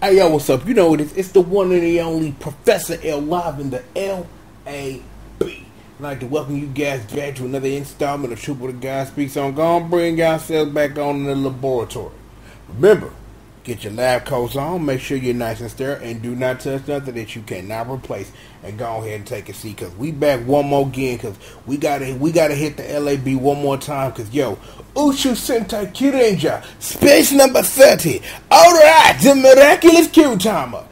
Hey, yo, what's up? You know it's the one and the only Professor L live in the LAB. I'd like to welcome you guys back to another installment of Troop with the Guy Speaks On. Go and bring yourselves back on in the laboratory. Remember, get your lab coats on, make sure you're nice and sterile, and do not touch nothing that you cannot replace. And go ahead and take a seat, because we back one more again, because we gotta hit the LAB one more time, because yo, Uchu Sentai Kyuranger, Space.30. Alright, the Miraculous Kyutama.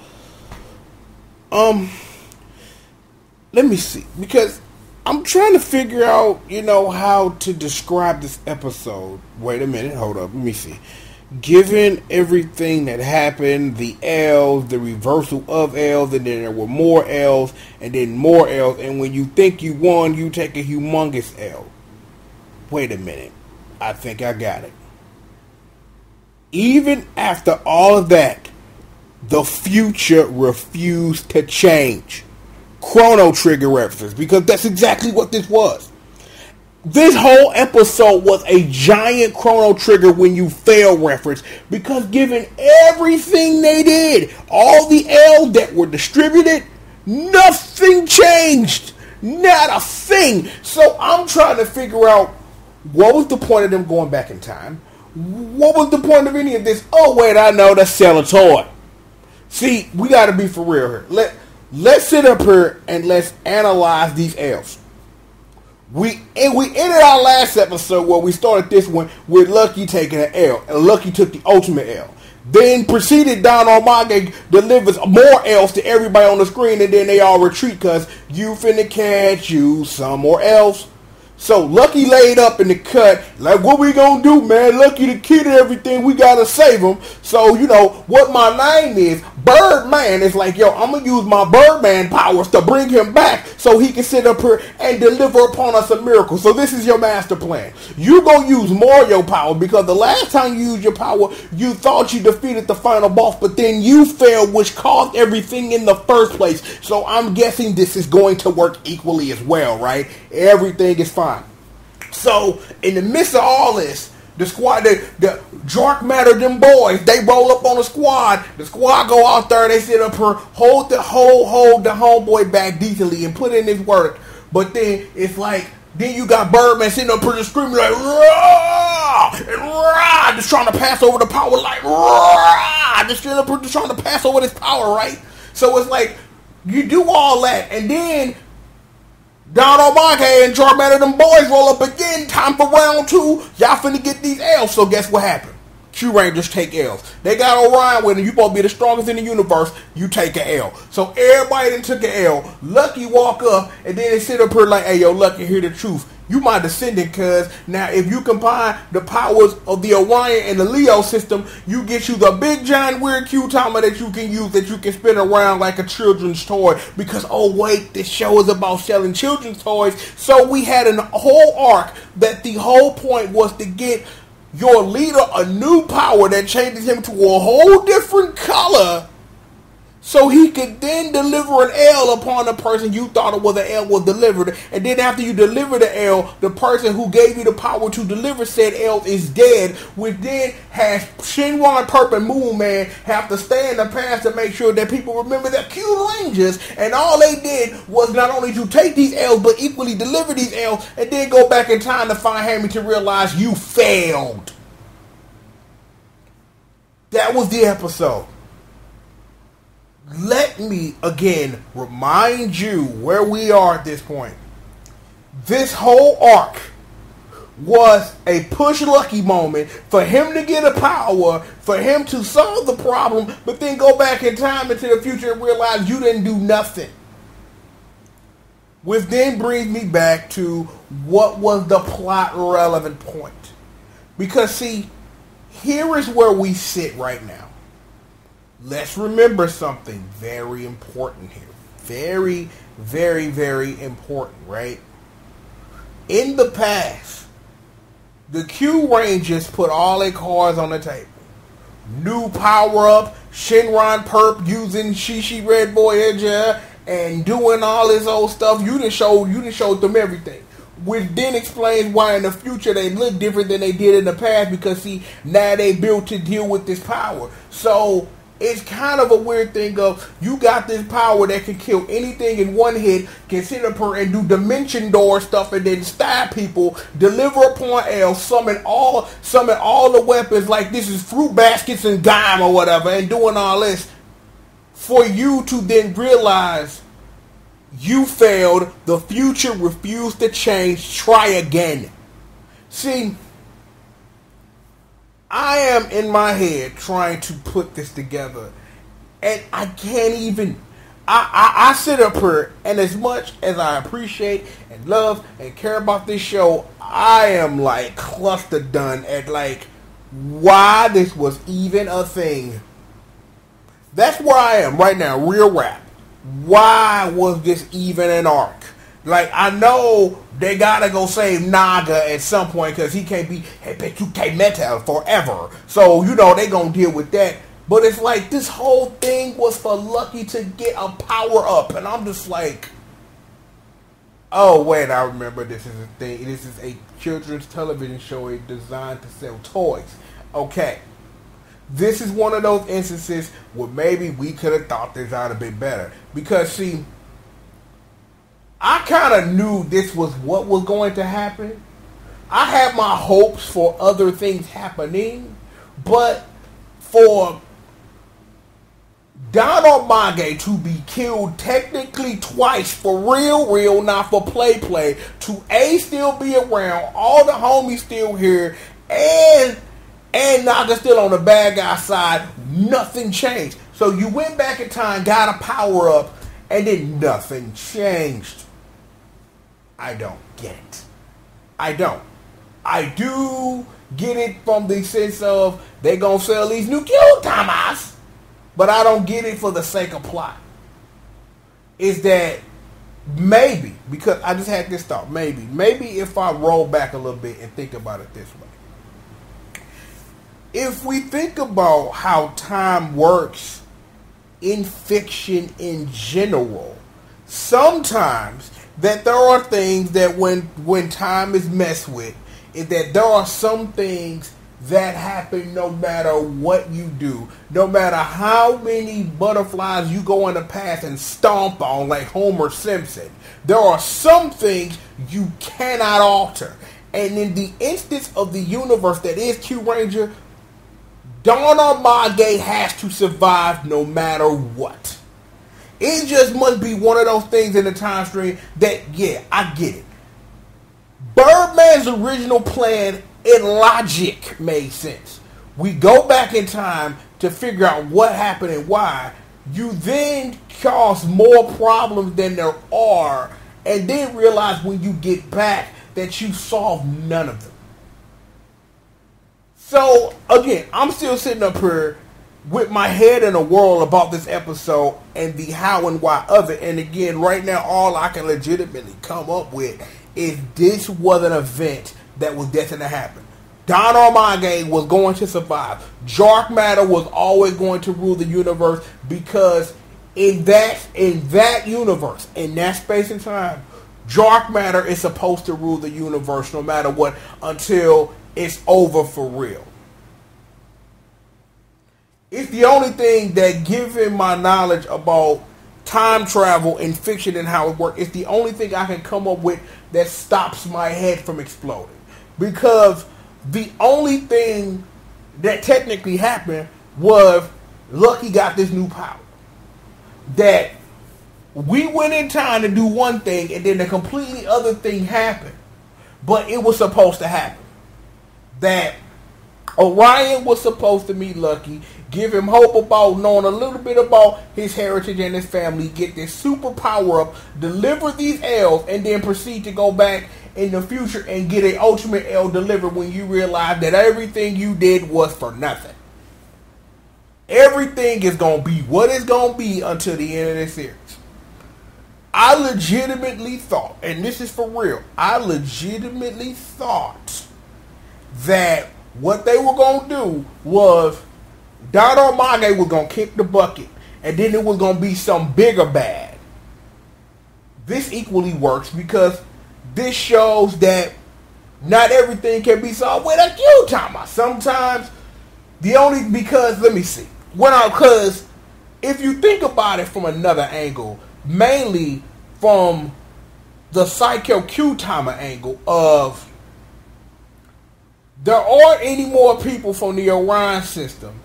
Let me see, because I'm trying to figure out, how to describe this episode. Wait a minute, hold up, let me see. Given everything that happened, the L's, the reversal of L's, and then there were more L's, and then more L's, and when you think you won, you take a humongous L. Wait a minute. I think I got it. Even after all of that, the future refused to change. Chrono Trigger references, because that's exactly what this was. This whole episode was a giant Chrono Trigger when you fail reference, because given everything they did, all the L's that were distributed, nothing changed. Not a thing. So I'm trying to figure out, what was the point of them going back in time? What was the point of any of this? Oh wait, I know, that's sell a toy. See, we gotta be for real here. Let's sit up here and let's analyze these L's. We ended our last episode where we started this one with Lucky taking an L, and Lucky took the ultimate L. Then proceeded Don Omage delivers more L's to everybody on the screen, and then they all retreat because you finna catch you some more L's. So Lucky laid up in the cut, like, what we gonna do, man? Lucky the kid and everything, we gotta save him. So, what my name is, Birdman, is like, yo, I'm gonna use my Birdman powers to bring him back so he can sit up here and deliver upon us a miracle. So this is your master plan. You gonna use more of your power, because the last time you used your power, you thought you defeated the final boss, but then you failed, which caused everything in the first place. So I'm guessing this is going to work equally as well, right? Everything is fine. So, in the midst of all this, the squad, the dark matter, them boys, they roll up on the squad go out there, they sit up here, hold the homeboy back decently and put in his work. But then, it's like, then you got Birdman sitting up here just screaming like, rah! And rah! Just trying to pass over the power, like, rah! Just sitting up here just trying to pass over this power, right? So it's like, you do all that, and then Don Omake and Charmander, them boys roll up again. Time for round 2. Y'all finna get these L's. So guess what happened? Kyurangers take L's. They got Orion with them. You supposed to be the strongest in the universe. You take an L. So everybody that took an L, Lucky walk up, and then they sit up here like, hey, yo, Lucky, hear the truth. You my descendant, cuz now if you combine the powers of the Orion and the Leo system, you get you the big giant weird Kyutama that you can use, that you can spin around like a children's toy. Because, oh wait, this show is about selling children's toys. So we had a whole arc that the whole point was to get your leader a new power that changes him to a whole different color, so he could then deliver an L upon the person you thought it was an L was delivered. And then after you deliver the L, the person who gave you the power to deliver said L is dead, which then has Shinron, Perp, and Moon Man have to stay in the past to make sure that people remember that Kyurangers, and all they did was not only to take these L's, but equally deliver these L's, and then go back in time to find Hammy to realize you failed. That was the episode. Let me, again, remind you where we are at this point. This whole arc was a push Lucky moment for him to get a power, for him to solve the problem, but then go back in time into the future and realize you didn't do nothing. Which then brings me back to what was the plot relevant point. Because, see, here is where we sit right now. Let's remember something very important here. Very, very, very important, right? In the past, the Kyurangers put all their cards on the table. New power-up, Shinron Perp using Shishi Red Voyager and doing all this old stuff. You done showed them everything. Which then explains why in the future they look different than they did in the past, because see, now they built to deal with this power. So it's kind of a weird thing of you got this power that can kill anything in one hit, can sit up here and do dimension door stuff and then stab people, deliver upon L, summon all the weapons like this is fruit baskets and dime or whatever, and doing all this for you to then realize you failed, the future refused to change, try again. See, I am in my head trying to put this together, and I can't even. I sit up here, and as much as I appreciate and love and care about this show, I am like cluster done at like why this was even a thing. That's where I am right now, real rap. Why was this even an arc? Like, I know they gotta go save Naga at some point because he can't be Hepetuke Metal forever. So, you know, they gonna deal with that. But it's like this whole thing was for Lucky to get a power up. And I'm just like, oh, wait, I remember this is a thing. This is a children's television show designed to sell toys. Okay. This is one of those instances where maybe we could have thought this out a bit better. Because, see, I kind of knew this was what was going to happen. I had my hopes for other things happening, but for Donald Mage to be killed technically twice for real, not for play, to A, still be around, all the homies still here, and Naga still on the bad guy side, nothing changed. So you went back in time, got a power up, and then nothing changed. I don't get it. I don't. I do get it from the sense of they gonna sell these new Kyutamas, but I don't get it for the sake of plot. Is that maybe, because I just had this thought, maybe if I roll back a little bit and think about it this way. If we think about how time works in fiction in general, sometimes that there are things that when time is messed with, is that there are some things that happen no matter what you do. No matter how many butterflies you go in the past and stomp on like Homer Simpson. There are some things you cannot alter. And in the instance of the universe that is Kyuranger, Donna Mage has to survive no matter what. It just must be one of those things in the time stream that, yeah, I get it. Birdman's original plan in logic made sense. We go back in time to figure out what happened and why. You then cause more problems than there are, and then realize when you get back that you solved none of them. So, again, I'm still sitting up here with my head in a whirl about this episode and the how and why of it. And again, right now, all I can legitimately come up with is this was an event that was destined to happen. Don Armage was going to survive. Dark matter was always going to rule the universe because in that universe, in that space and time, dark matter is supposed to rule the universe no matter what until it's over for real. It's the only thing that, given my knowledge about time travel in fiction and how it works, it's the only thing I can come up with that stops my head from exploding. Because the only thing that technically happened was Lucky got this new power. That we went in time to do one thing and then a completely other thing happened. But it was supposed to happen. That Orion was supposed to meet Lucky, give him hope about knowing a little bit about his heritage and his family, get this super power up, deliver these L's, and then proceed to go back in the future and get an ultimate L delivered when you realize that everything you did was for nothing. Everything is going to be what it's going to be until the end of this series. I legitimately thought, and this is for real, I legitimately thought that what they were going to do was Don Armage was going to kick the bucket and then it was going to be some bigger bad. This equally works because this shows that not everything can be solved with a Kyutama. Sometimes because let me see. Because if you think about it from another angle, mainly from the Psycho Kyutama angle of there aren't any more people from the Orion system.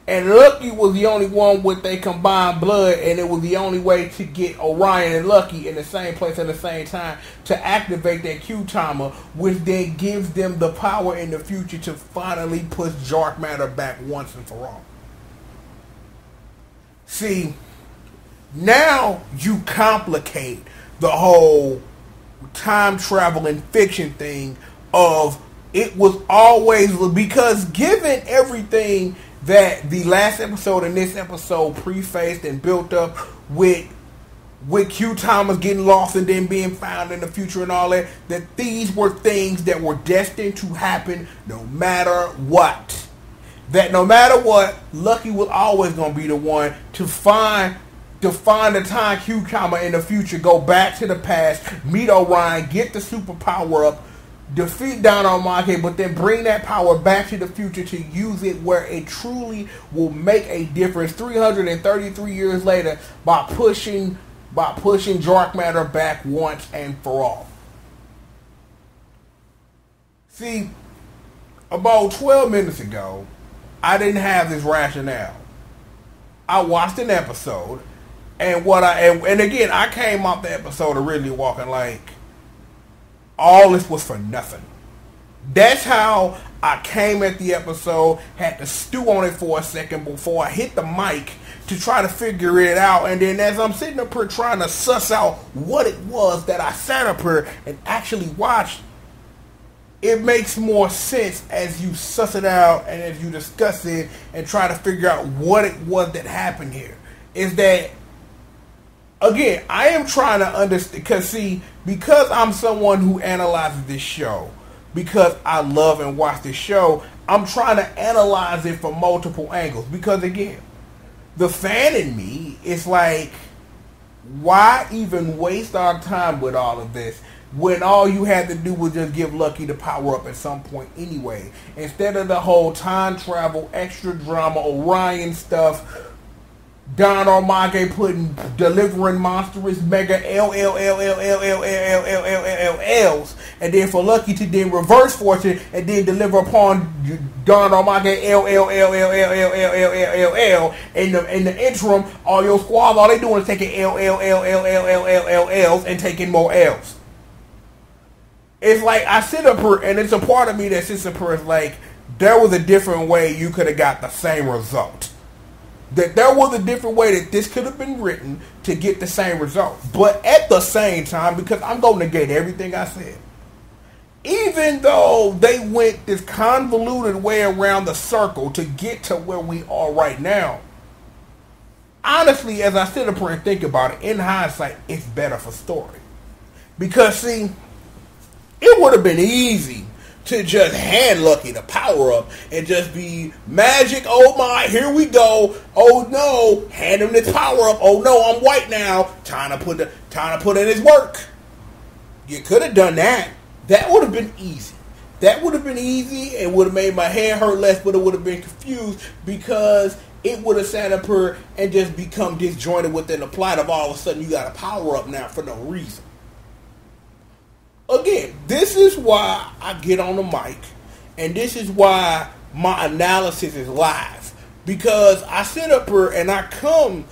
And Lucky was the only one with their combined blood, and it was the only way to get Orion and Lucky in the same place at the same time to activate that Kyutama, which then gives them the power in the future to finally push dark matter back once and for all. See, now you complicate the whole time travel and fiction thing of it was always, because given everything that the last episode and this episode prefaced and built up with Q-Thomas getting lost and then being found in the future and all that these were things that were destined to happen no matter what. That no matter what, Lucky was always going to be the one to find the time Q-Thomas in the future, go back to the past, meet Orion, get the superpower up, defeat Don Omake, but then bring that power back to the future to use it where it truly will make a difference 333 years later by pushing dark matter back once and for all. See, about 12 minutes ago, I didn't have this rationale. I watched an episode, and again, I came off the episode originally walking like, all this was for nothing. That's how I came at the episode, had to stew on it for a second before I hit the mic to try to figure it out. And then as I'm sitting up here trying to suss out what it was that I sat up here and actually watched, it makes more sense as you suss it out and as you discuss it and try to figure out what it was that happened here. Is that, again, I am trying to understand, because I'm someone who analyzes this show, because I love and watch this show, I'm trying to analyze it from multiple angles. Because again, the fan in me is like, why even waste our time with all of this when all you had to do was just give Lucky the power up at some point anyway? Instead of the whole time travel, extra drama, Orion stuff, Don Omake delivering monstrous mega LLs, and then for Lucky to then reverse fortune and then deliver upon Don Omake LLs. In the interim, all your squad, all they doing is taking LLs and taking more L's. It's like I sit up here, and it's a part of me that sits up here, like there was a different way you could have got the same result. That there was a different way that this could have been written to get the same result. But at the same time, because I'm going to negate everything I said, even though they went this convoluted way around the circle to get to where we are right now, honestly, as I sit up here and think about it, in hindsight, it's better for story. Because, see, it would have been easy to just hand Lucky the power up and just be magic. Oh my, here we go. Oh no, hand him this power up. Oh no, I'm white now. Time to put in his work. You could have done that. That would have been easy. That would have been easy. It would have made my hand hurt less, but it would have been confused because it would have sat up here and just become disjointed within the plot of all of a sudden you got a power up now for no reason. Again, this is why I get on the mic, and this is why my analysis is live. Because I sit up here and I come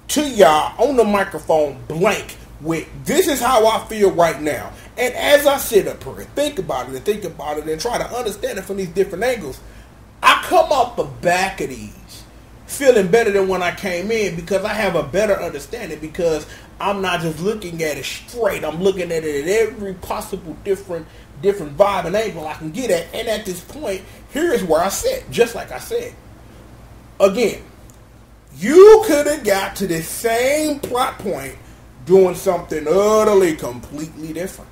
to y'all on the microphone blank with, this is how I feel right now. And as I sit up here and think about it and try to understand it from these different angles, I come off the back of these feeling better than when I came in because I have a better understanding, because I'm not just looking at it straight. I'm looking at it at every possible different vibe and angle I can get at. And at this point, here's where I sit. Just like I said. Again, you could have got to the same plot point doing something utterly, completely different.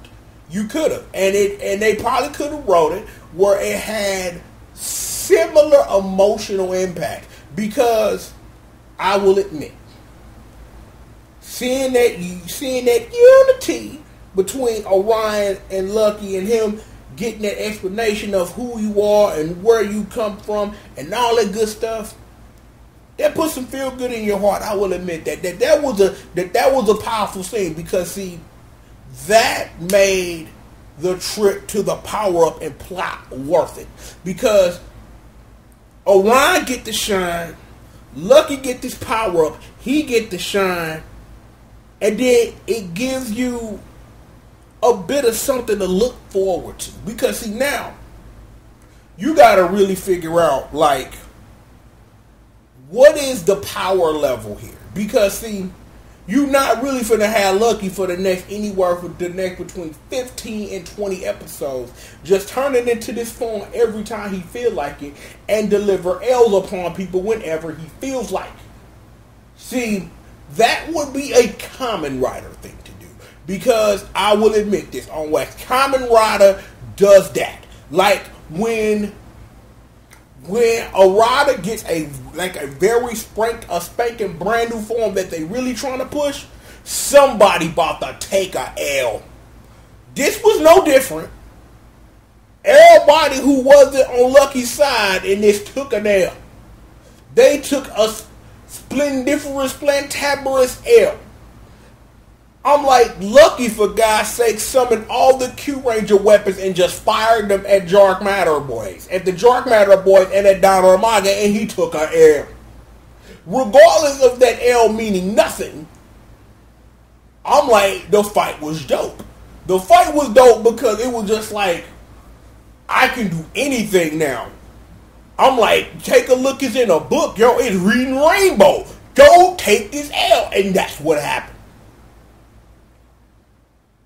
You could have. And they probably could have wrote it where it had similar emotional impact. Because I will admit, seeing that unity between Orion and Lucky and him getting that explanation of who you are and where you come from and all that good stuff, that put some feel good in your heart. I will admit that was a powerful scene, because see, that made the trip to the power up and plot worth it, because Orion get to shine, Lucky get this power up, he get to shine, and then it gives you a bit of something to look forward to. Because see, now you gotta really figure out, like, what is the power level here? Because see, you not really finna have Lucky for the next between 15 and 20 episodes, just turning into this form every time he feel like it, and deliver L's upon people whenever he feels like it. See, that would be a Kamen Rider thing to do, because I will admit this on wax, Kamen Rider does that. Like when a rider gets a very spanking brand new form that they really trying to push, somebody about to take a L. This was no different. Everybody who wasn't on Lucky's side in this took an L. They took a splendiferous L. I'm like, Lucky, for God's sake, summoned all the Kyuranger weapons and just fired them at Dark Matter Boys. At the Dark Matter Boys and at Don Armaga, and he took an L. Regardless of that L meaning nothing, I'm like, the fight was dope. The fight was dope because it was just like, I can do anything now. I'm like, take a look, it's in a book, yo, it's reading Rainbow. Go take this L. And that's what happened.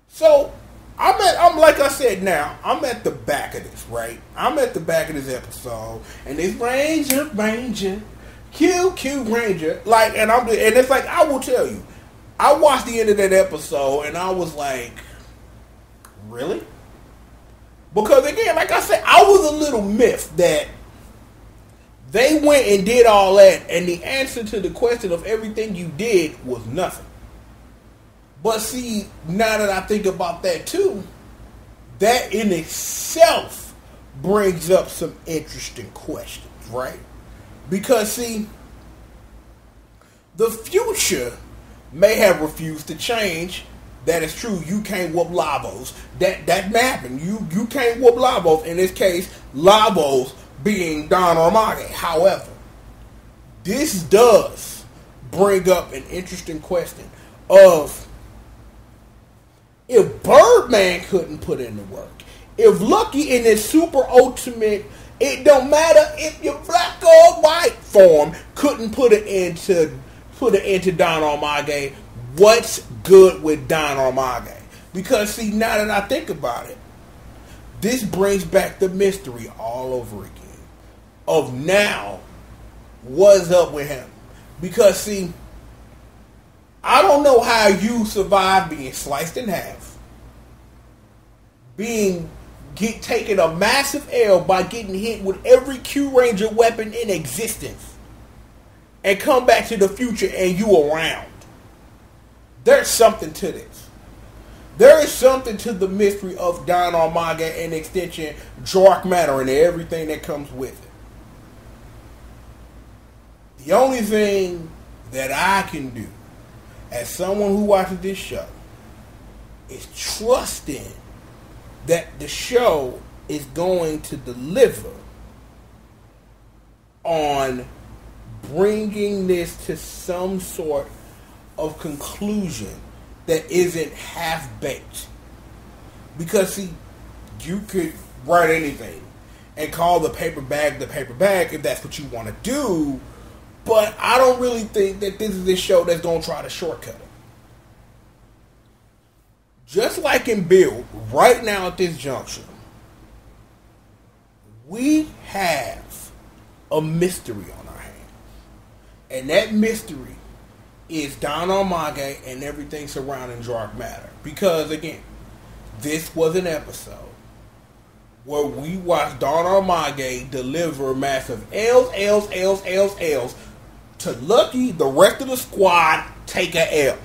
So, I'm like I said now, I'm at the back of this, right? I'm at the back of this episode, and this Ranger, Kyuranger, like, and it's like, I will tell you, I watched the end of that episode, and I was like, really? Because again, like I said, I was a little miffed that they went and did all that, and the answer to the question of everything you did was nothing. But see, now that I think about that too, that in itself brings up some interesting questions, right? Because see, the future may have refused to change. That is true. You can't whoop Lavos. That may happen. You can't whoop Lavos. In this case, Lavos being Don Armage. However, this does bring up an interesting question of, if Birdman couldn't put in the work, if Lucky in his super ultimate, it don't matter if your black or white form couldn't put it into Don Armage, what's good with Don Armage? Because see, now that I think about it, this brings back the mystery all over again of now what's up with him. Because see, I don't know how you survive being sliced in half, taking a massive L by getting hit with every Kyuranger weapon in existence, and come back to the future and you around. There's something to this. There is something to the mystery of Don Armage and extension Dark Matter and everything that comes with it. The only thing that I can do as someone who watches this show is trusting that the show is going to deliver on bringing this to some sort of conclusion that isn't half-baked. Because see, you could write anything and call the paper bag if that's what you want to do, but I don't really think that this is a show that's going to try to shortcut it. Just like in Build, right now at this juncture, we have a mystery on our hands. And that mystery is Don Armage and everything surrounding Dark Matter. Because again, this was an episode where we watched Don Armage deliver massive L's to Lucky, the rest of the squad take a L.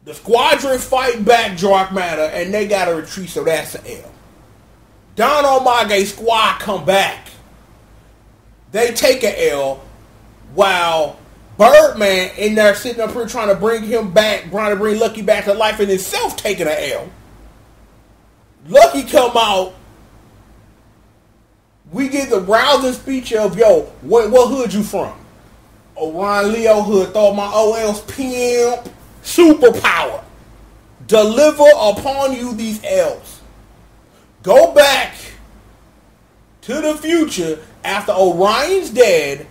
The squadron fight back Dark Matter and they gotta retreat, so that's an L. Don Armage's squad come back. They take an L while Birdman in there sitting up here trying to bring him back, trying to bring Lucky back to life and himself taking an L. Lucky come out. We get the rousing speech of, yo, what hood you from? Orion Leo hood, throw my OL's pimp, superpower. Deliver upon you these L's. Go back to the future after Orion's dead,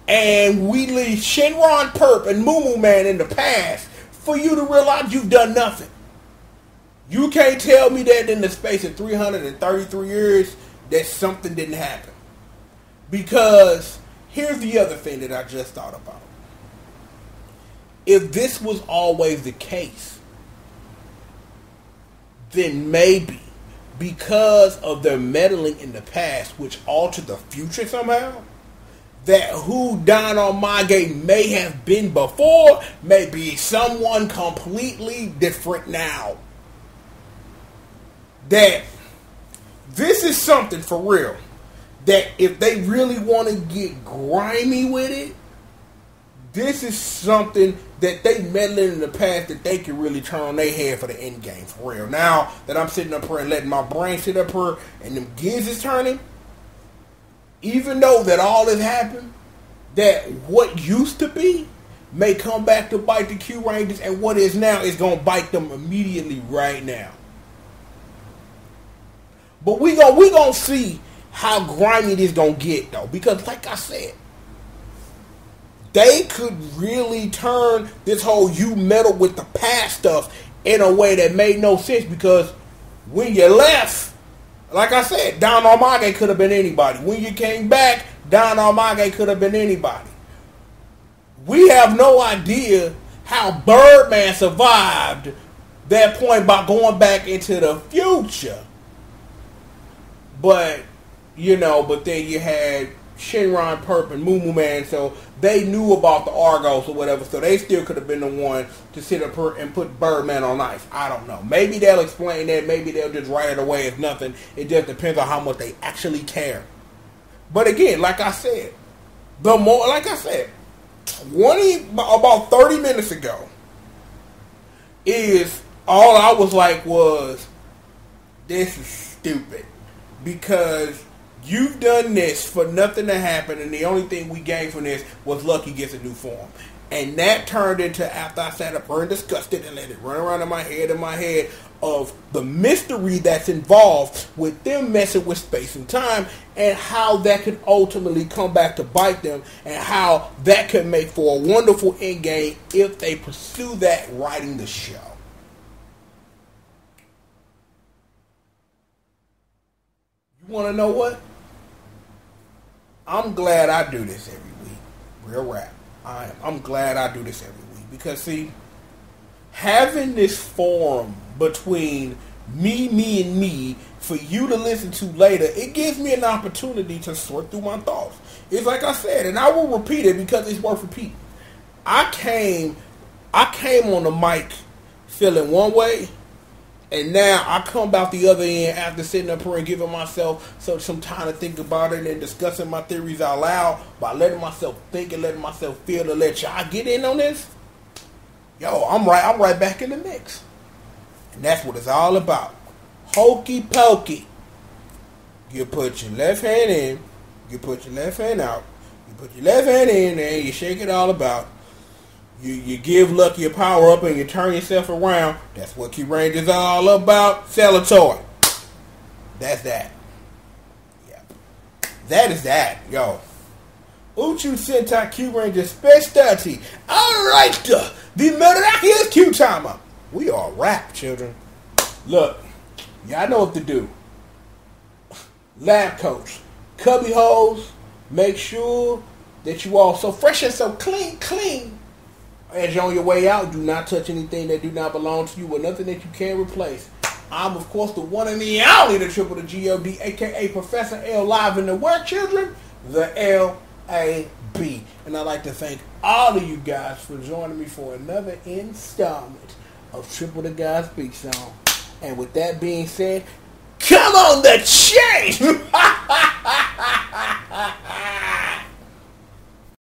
and we leave Shenron Perp and Moo Moo Man in the past for you to realize you've done nothing. You can't tell me that in the space of 333 years that something didn't happen. Because here's the other thing that I just thought about. If this was always the case, then maybe because of their meddling in the past, which altered the future somehow, that who Don Omage may have been before may be someone completely different now. That this is something for real. That if they really want to get grimy with it, this is something that they meddling in the past that they can really turn on their head for the end game for real. Now that I'm sitting up here and letting my brain sit up here and them gears is turning, even though that all has happened, that what used to be may come back to bite the Kyurangers, and what is now is going to bite them immediately right now. But we gonna see how grimy this gonna get though, because like I said, they could really turn this whole you meddle with the past stuff in a way that made no sense, because when you left, like I said, Don Omage could have been anybody. When you came back, Don Omage could have been anybody. We have no idea how Birdman survived that point by going back into the future. But, but then you had Shenron Perp and Moo Moo Man, so they knew about the Argos or whatever, so they still could have been the one to sit up here and put Birdman on ice. I don't know. Maybe they'll explain that. Maybe they'll just write it away as nothing. It just depends on how much they actually care. But again, like I said, about 30 minutes ago, is all I was like was, this is stupid. Because you've done this for nothing to happen, and the only thing we gained from this was Lucky gets a new form. And that turned into, after I sat up and discussed it and let it run around in my head of the mystery that's involved with them messing with space and time, and how that could ultimately come back to bite them, and how that could make for a wonderful endgame if they pursue that writing the show. You want to know what? I'm glad I do this every week. Real rap. I'm glad I do this every week. Because, see, having this forum between me, and me, for you to listen to later, it gives me an opportunity to sort through my thoughts. It's like I said, and I will repeat it because it's worth repeating. I came on the mic feeling one way, and now I come out the other end after sitting up here and giving myself some time to think about it and discussing my theories out loud, by letting myself think and letting myself feel, to let y'all get in on this. Yo, I'm right back in the mix. And that's what it's all about. Hokey pokey. You put your left hand in, you put your left hand out, you put your left hand in there, you shake it all about. You give Lucky a power up and you turn yourself around. That's what Kyuranger is all about. Sell a toy. That's that. Yeah. That is that. Yo. Uchu Sentai Kyuranger Space.30. Alright. The Miraculous Kyutama. We are rap, children. Look. Y'all know what to do. Lab coats. Cubby holes. Make sure that you all so fresh and so clean. As you're on your way out, do not touch anything that do not belong to you, or nothing that you can't replace. I'm, of course, the one and the only, the triple, the G.O.D, a.k.a. Professor L, live in the work, children, the L.A.B. And I'd like to thank all of you guys for joining me for another installment of Triple the God Speak Song. And with that being said, come on the chain!